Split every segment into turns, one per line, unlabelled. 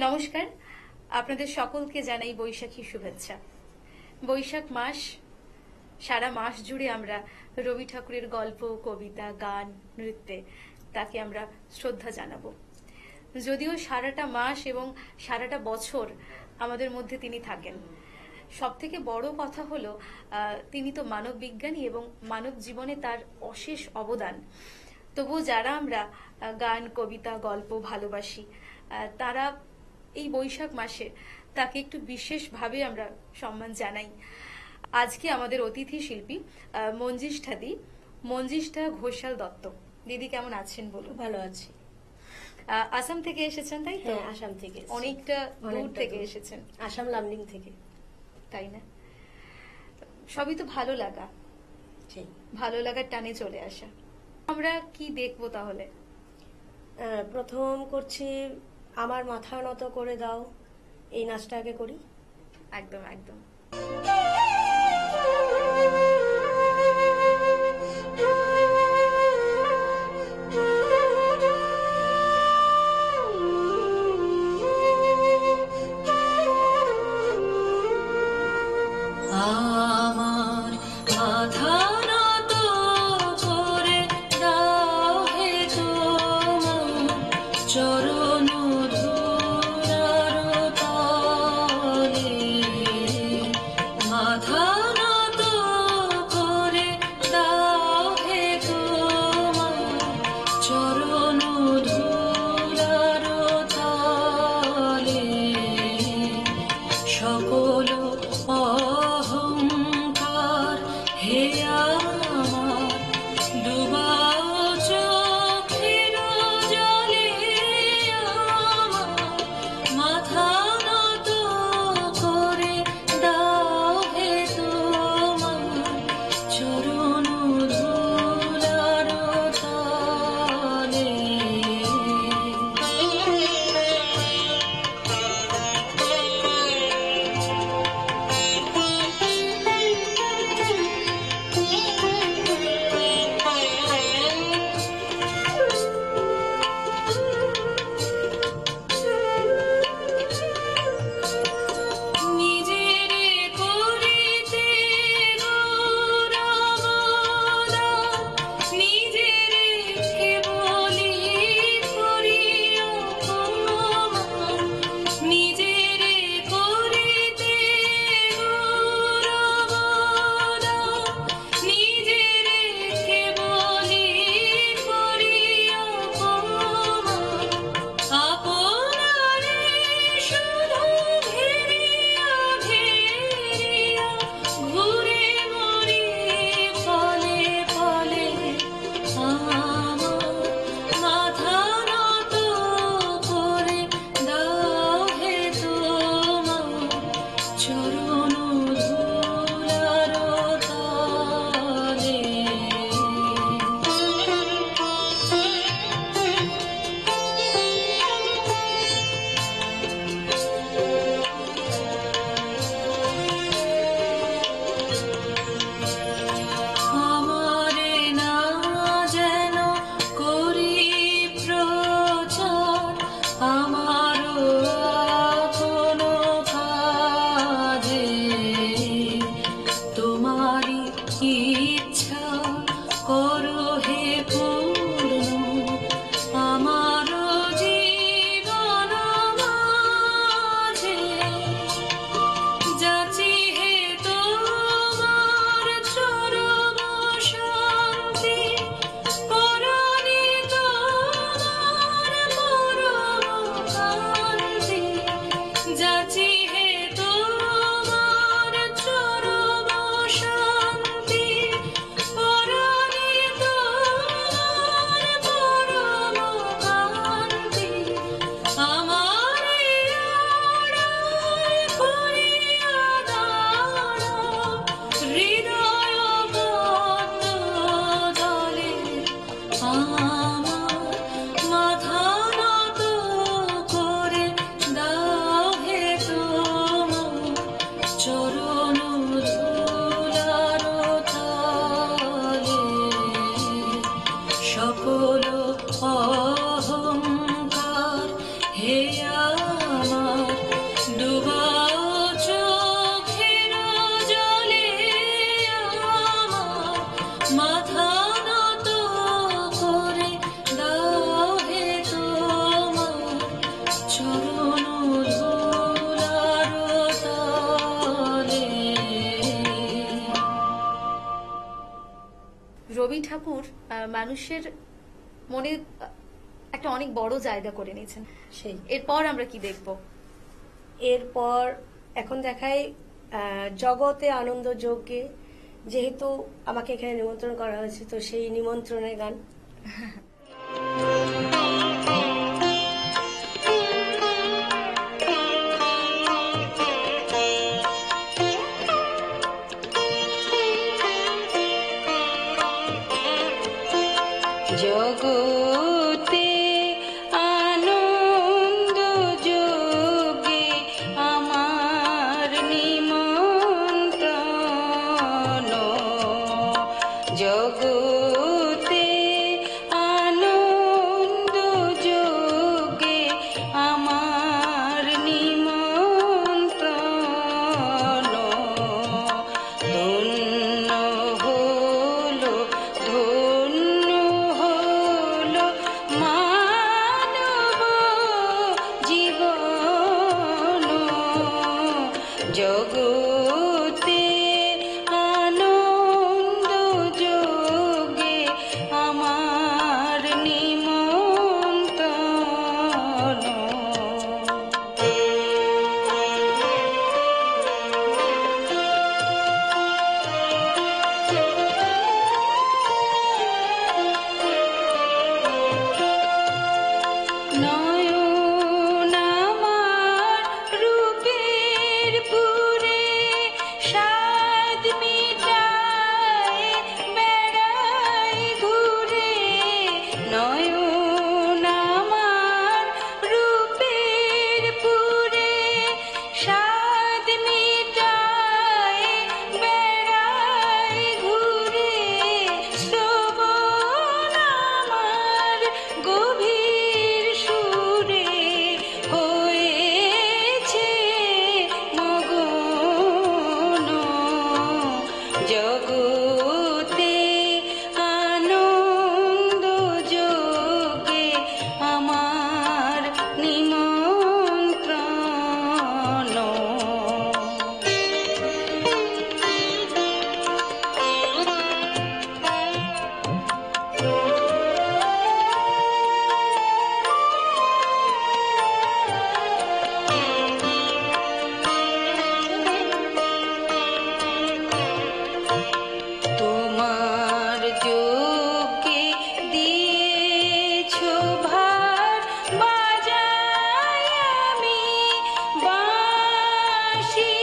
নমস্কার, আপনাদের সকলকে জানাই বৈশাখী শুভেচ্ছা। বৈশাখ মাস, সারা মাস জুড়ে আমরা রবি ঠাকুরের গল্প, কবিতা, গান, নৃত্যে তাকে আমরা শ্রদ্ধা জানাবো। যদিও সারাটা মাস এবং সারাটা বছর আমাদের মধ্যে তিনি থাকেন, সব থেকে বড় কথা হলো তিনি তো মানব বিজ্ঞানী এবং মানব জীবনে তার অশেষ অবদান। তবুও যারা আমরা গান, কবিতা, গল্প ভালোবাসি, তারা এই বৈশাখ মাসে তাকে একটু বিশেষভাবে আমরা সম্মান জানাই। আজকে আমাদের অতিথি শিল্পী মঞ্জিষ্ঠা ঘোষাল দত্ত। দিদি কেমন আছেন বলুন?
ভালো আছি।
আসাম থেকে এসেছেন, তাই তো?
হ্যাঁ, আসাম থেকে।
অনেকটা দূর থেকে এসেছেন।
আসাম লামডিং থেকে।
তাই না? সবই তো ভালো লাগা, ভালো লাগার টানে চলে আসা। আমরা কি দেখবো তাহলে?
প্রথম করছি আমার মাথা নত করে দাও, এই নাচটা আগে করি।
একদম একদম। রবি ঠাকুর মানুষের মনে একটা অনেক বড় জায়গা করে নিয়েছেন।
সেই
এরপর আমরা কি দেখব?
এরপর এখন দেখাই জগতে আনন্দ যজ্ঞে, যেহেতু আমাকে এখানে নিমন্ত্রণ করা হয়েছে, তো সেই নিমন্ত্রণের গান।
জগতে আনন্দ যোগে আমার নিমন্ত্রণ, জগতে আনন্দ যোগে আমার নিমন্ত্রণ, ধন্য হলো ধন্য হলো মানব জীবন, জগতে আনন্দ যোগে আমার নিমন্ত্রণ। নয়ন আমার রূপের পুরে স্বাদ মিটায় বেড়াই ঘুরে, নয়ন আমার রূপের পুরে স্বাদ মিটায় বেড়াই ঘুরে, শ্রবণ আমার গভীর সুরে হয়েছে মগন, জগতে আনন্দ যোগে আমার নিমন্ত্রণ। তোমার যোগে দিয়েছো ভার বাজাই আমি বাঁশি,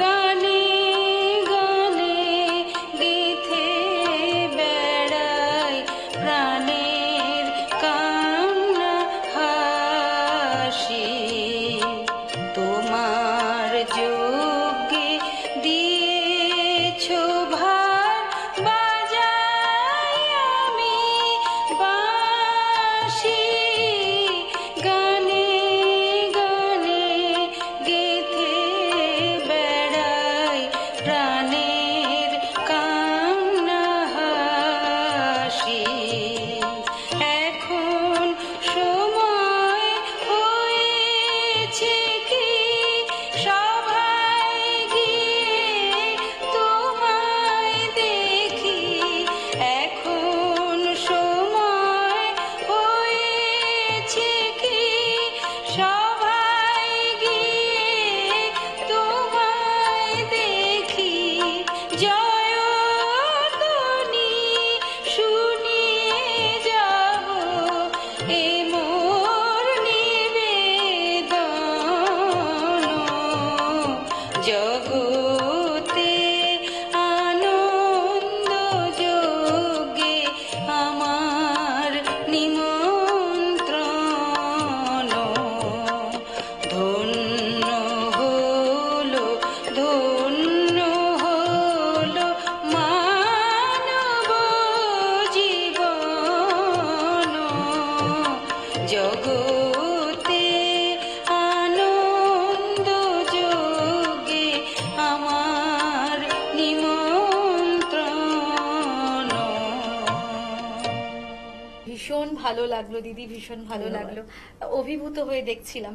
গানে গানে গেথে বেড়াই প্রাণের কান্না হাসি, তোমার যোগে দিয়েছো ভার বাজাই আমি বাঁশি, গানে গানে গেথে বেড়াই প্রাণের কান্না হাসি, এখন সময় হয়েছে কি সভায় গিয়ে তোমায় দেখি, এখন সময় হয়েছে কি সভায় গিয়ে তোমায় দেখি, জয়ধ্বনি শুনিয়ে যাব এ মোর নিবেদন, জগতে আনন্দ যোগে আমার নিমন্ত্রণ, ধন্য হলো ধন্য হলো মানব জীবন, জগতে আনন্দ যোগে আমার নিমন্ত্রণ।
ভীষণ ভালো লাগলো দিদি, ভীষণ ভালো লাগলো, অভিভূত হয়ে দেখছিলাম।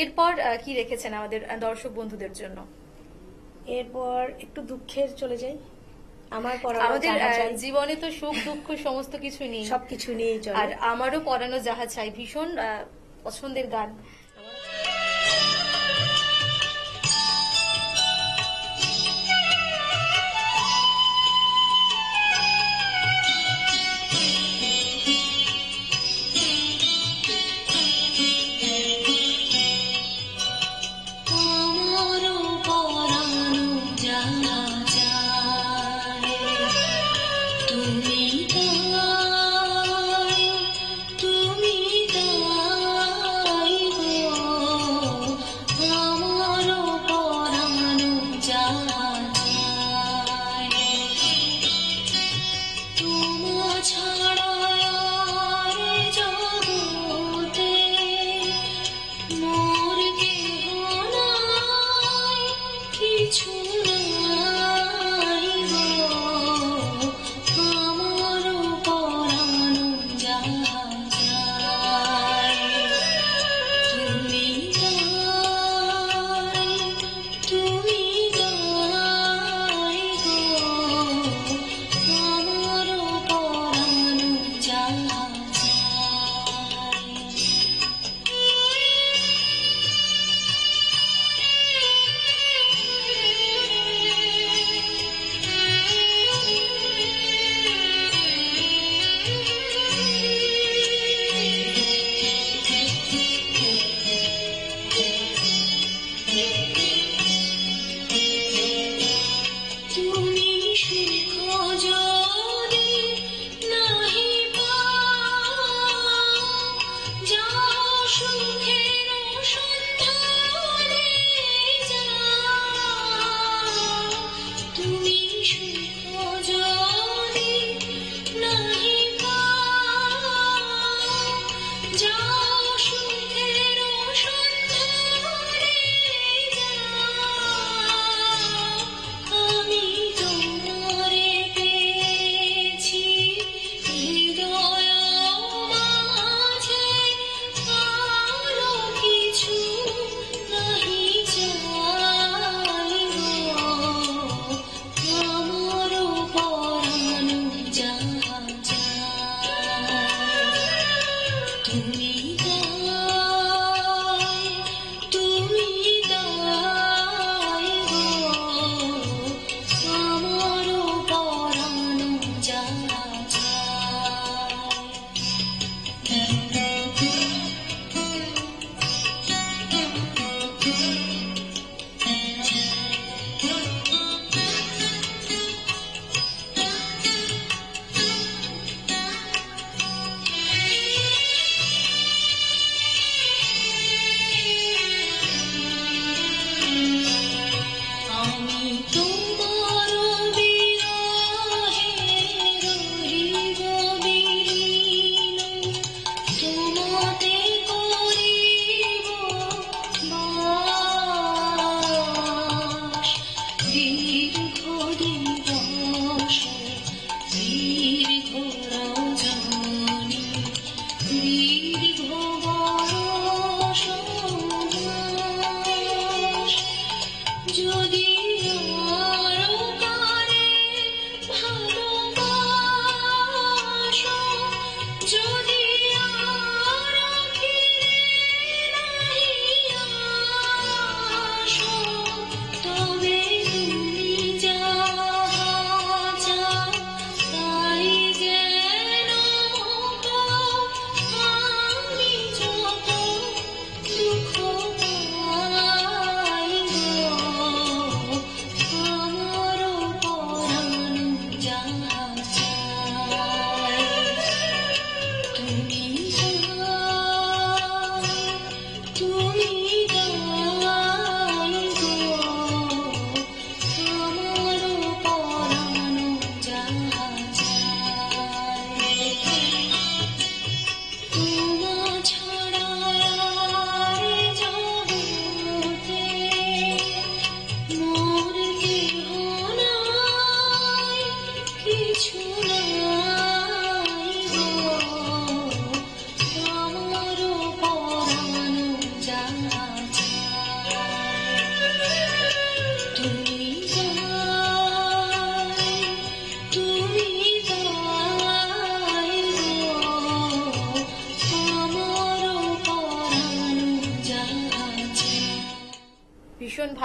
এরপর কি রেখেছেন আমাদের দর্শক বন্ধুদের জন্য?
এরপর একটু দুঃখের চলে যাই। আমার পড়ানো
আমাদের
যাহা চাই
জীবনে তো সুখ দুঃখ সমস্ত কিছু নেই,
সবকিছু নিয়েই চলে।
আর আমারও পড়ানো যাহা চাই ভীষণ পছন্দের গান।
আমারও পরানো যাহা চায়, তুমি তাই, তুমি তাই গো।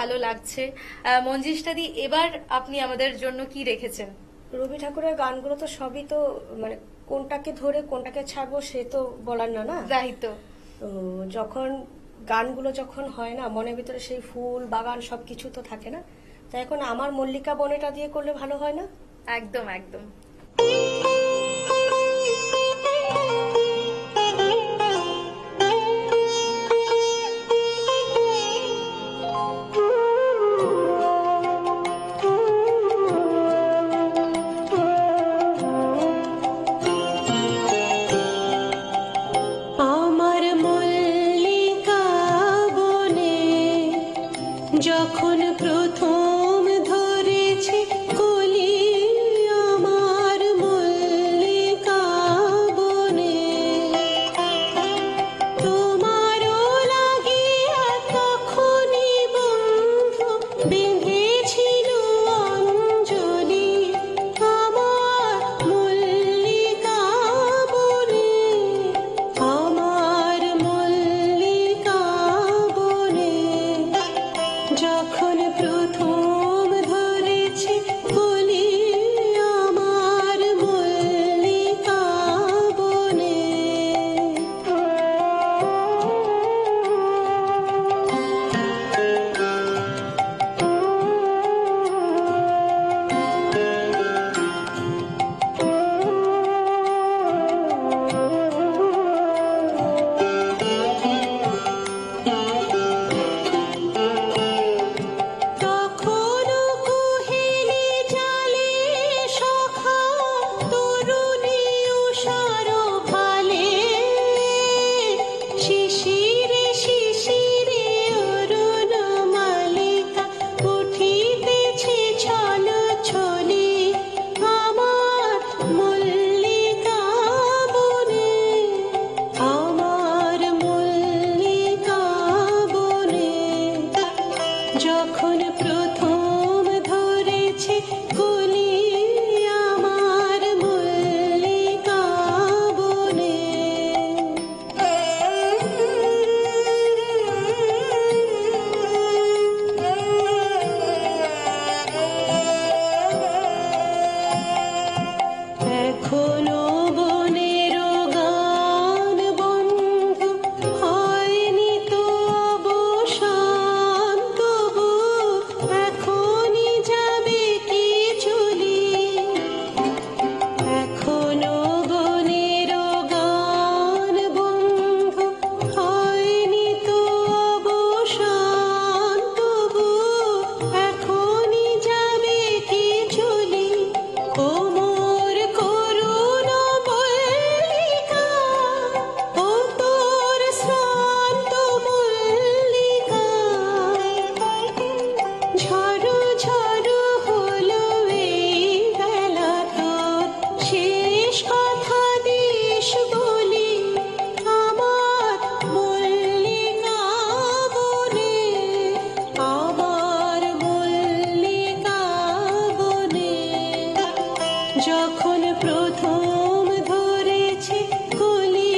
ভালো লাগছে। মঞ্জিষ্ঠাদি, এবার আপনি আমাদের জন্য কি রেখেছেন?
রবি ঠাকুরের গানগুলো তো সবই তো মানে কোনটাকে ধরে কোনটাকে ছাড়বো সে তো বলার না না।
তাই তো।
তো যখন গানগুলো যখন হয় না, মনের ভিতরে সেই ফুল বাগান সবকিছু তো থাকে না। তাই এখন আমার মল্লিকা বনেটা দিয়ে করলে ভালো হয় না?
একদম একদম।
আমার মল্লিকা বনে যখন প্রথম ধরেছে কলি, আমার মল্লিকা বনে তোমারও লাগিয়া তখনই বন্ধু বেঁধেছিল অঞ্জলি, আমার মল্লিকা বনে, আমার মল্লিকা বনে যখন প্রথম ধরেছে কলি, আমার মল্লিকা বনে। তখনও কুহেলি জালে সখা তরুণী উষার ভালে, শিশিরে শিশিরে অরুণ মালিকা উঠিতেছে ছল ছলি, আমার মল্লিকা বনে, আমার মল্লিকা বনে যখন প্রথম ধরেছে কলি, আমার মল্লিকা বনে। এখনো বনের গান বন্ধু হয়নি তো অবসান, তবু এখনই যাবে কি চলি, এখনো বনের গান বন্ধু হয়নি তো অবসান, তবু এখনই যাবে কি চলি, ও মোর করুণ মল্লিকা, ও তোর শ্রান্ত মল্লিকা, ঝড়ো ঝড়ো হলো এই বেলা তোর, শেষ কথা দিস বলি, আমার মল্লিকা বনে, আমার মল্লিকা বনে যখন প্রথম ধরেছে কলি,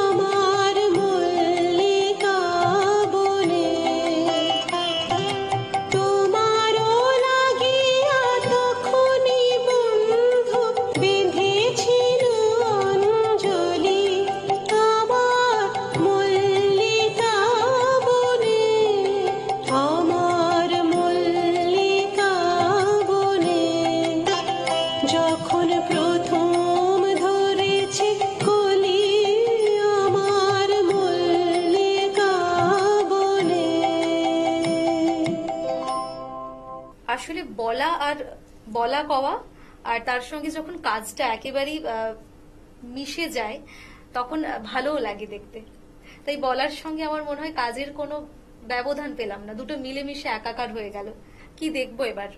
আমার মল্লিকা বনে তোমারও লাগিয়া তখনই বন্ধু বেঁধেছিল অঞ্জলি, আমার মল্লিকা বনে, আমার মল্লিকা বনে যখন প্রথম ধরেছে কলি, আমার মল্লিকা বনে।
আসলে বলা আর বলা কওয়া আর তার সঙ্গে যখন কাজটা একেবারেই মিশে যায় তখন ভালোও লাগে দেখতে। তাই বলার সঙ্গে আমার মনে হয় কাজের কোনো ব্যবধান পেলাম না, দুটো মিলেমিশে একাকার হয়ে গেল। কি দেখবো এবার?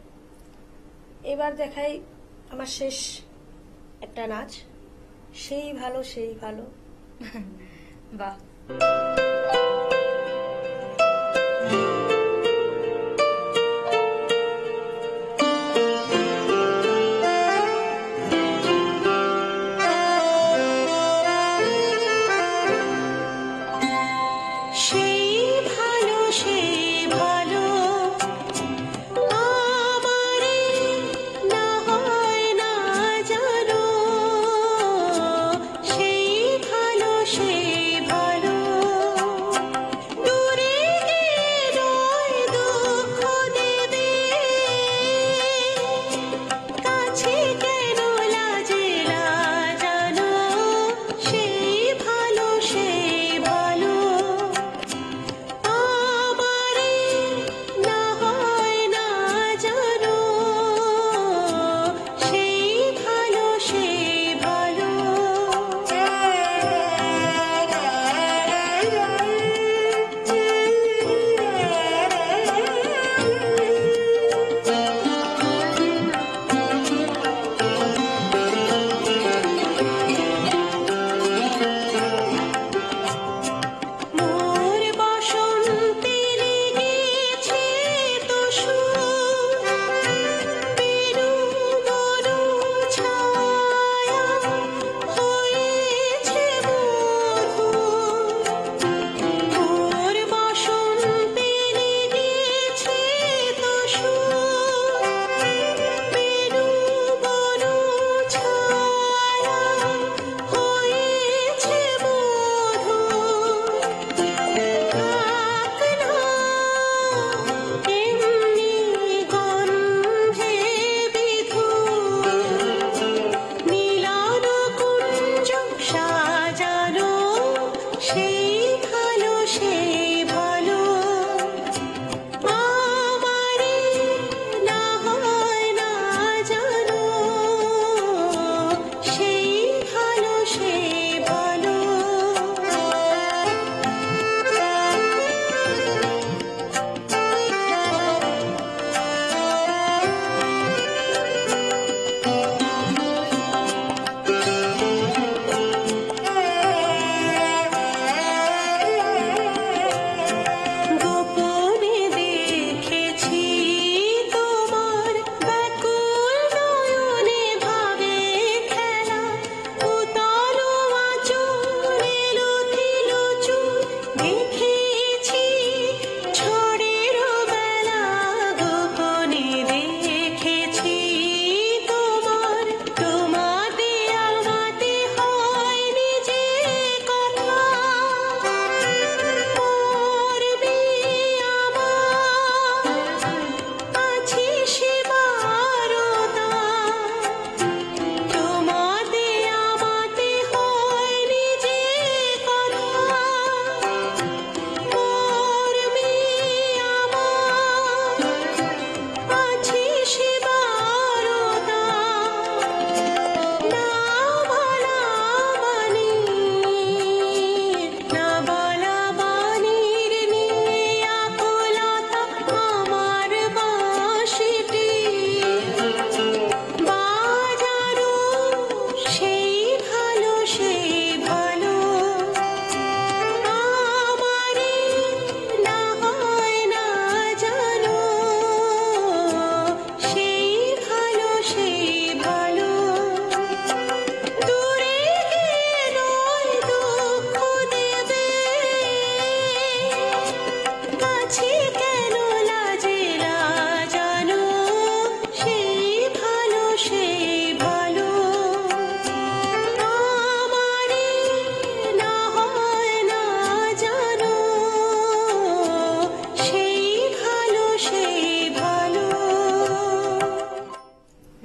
এবার দেখাই আমার শেষ একটা নাচ, সেই ভালো সেই ভালো।
বাহ।
সেই ভালো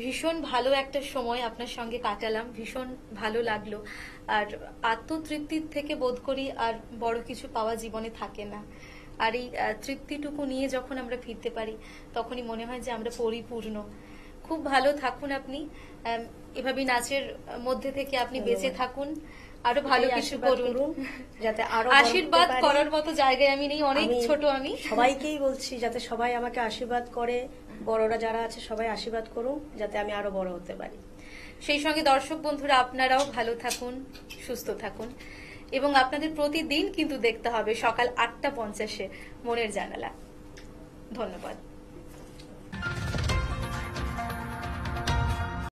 ভীষণ ভালো একটা সময় আপনার সঙ্গে কাটালাম, ভীষণ ভালো লাগলো। আর আত্মতৃপ্তির থেকে বোধ করি আর বড় কিছু পাওয়া জীবনে থাকে না। আর এই তৃপ্তিটুকু নিয়ে যখন আমরা ফিরতে পারি তখনই মনে হয় যে আমরা পরিপূর্ণ। খুব ভালো থাকুন আপনি, এভাবে নাচের মধ্যে থেকে আপনি বেঁচে থাকুন, আরো ভালো
এটাই
কিছু
আশীর্বাদ
করুন।
যাতে আরো বড়
আশীর্বাদ
হতে পারি।
করার মতো জায়গায় আমি নেই, অনেক ছোট আমি।
সবাইকেই বলছি যাতে সবাই আমাকে আশীর্বাদ করে, বড়রা যারা আছে সবাই আশীর্বাদ করুন যাতে আমি আরো বড় হতে পারি।
সেই সঙ্গে দর্শক বন্ধুরা আপনারাও ভালো থাকুন, সুস্থ থাকুন, এবং আপনাদের প্রতিদিন কিন্তু দেখতে হবে সকাল 8:50 মনের জানালা। ধন্যবাদ।